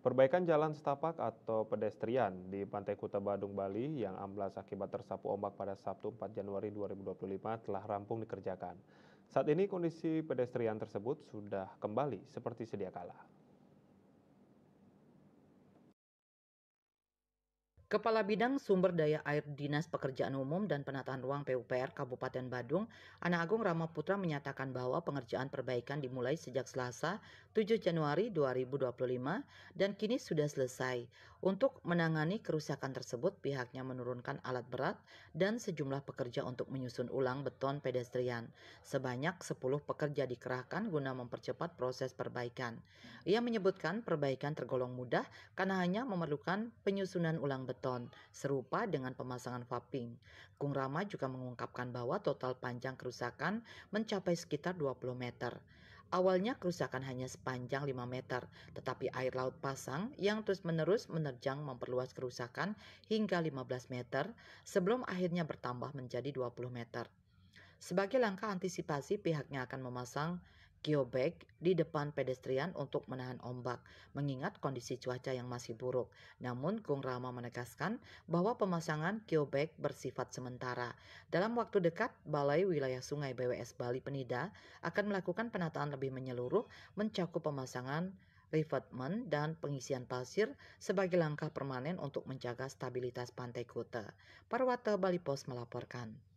Perbaikan jalan setapak atau pedestrian di Pantai Kuta Badung, Bali yang amblas akibat tersapu ombak pada Sabtu 4 Januari 2025 telah rampung dikerjakan. Saat ini kondisi pedestrian tersebut sudah kembali seperti sedia kala. Kepala Bidang Sumber Daya Air Dinas Pekerjaan Umum dan Penataan Ruang PUPR Kabupaten Badung, Ana Agung Ramaputra menyatakan bahwa pengerjaan perbaikan dimulai sejak Selasa 7 Januari 2025 dan kini sudah selesai. Untuk menangani kerusakan tersebut, pihaknya menurunkan alat berat dan sejumlah pekerja untuk menyusun ulang beton pedestrian. Sebanyak 10 pekerja dikerahkan guna mempercepat proses perbaikan. Ia menyebutkan perbaikan tergolong mudah karena hanya memerlukan penyusunan ulang beton, serupa dengan pemasangan vaping. Kung Rama juga mengungkapkan bahwa total panjang kerusakan mencapai sekitar 20 meter. Awalnya kerusakan hanya sepanjang 5 meter, tetapi air laut pasang yang terus-menerus menerjang memperluas kerusakan hingga 15 meter sebelum akhirnya bertambah menjadi 20 meter. Sebagai langkah antisipasi, pihaknya akan memasang geobag di depan pedestrian untuk menahan ombak, mengingat kondisi cuaca yang masih buruk. Namun, Kung Rama menegaskan bahwa pemasangan geobag bersifat sementara. Dalam waktu dekat, Balai Wilayah Sungai BWS Bali Penida akan melakukan penataan lebih menyeluruh, mencakup pemasangan revetment dan pengisian pasir sebagai langkah permanen untuk menjaga stabilitas Pantai Kuta. Parwata Bali Pos melaporkan.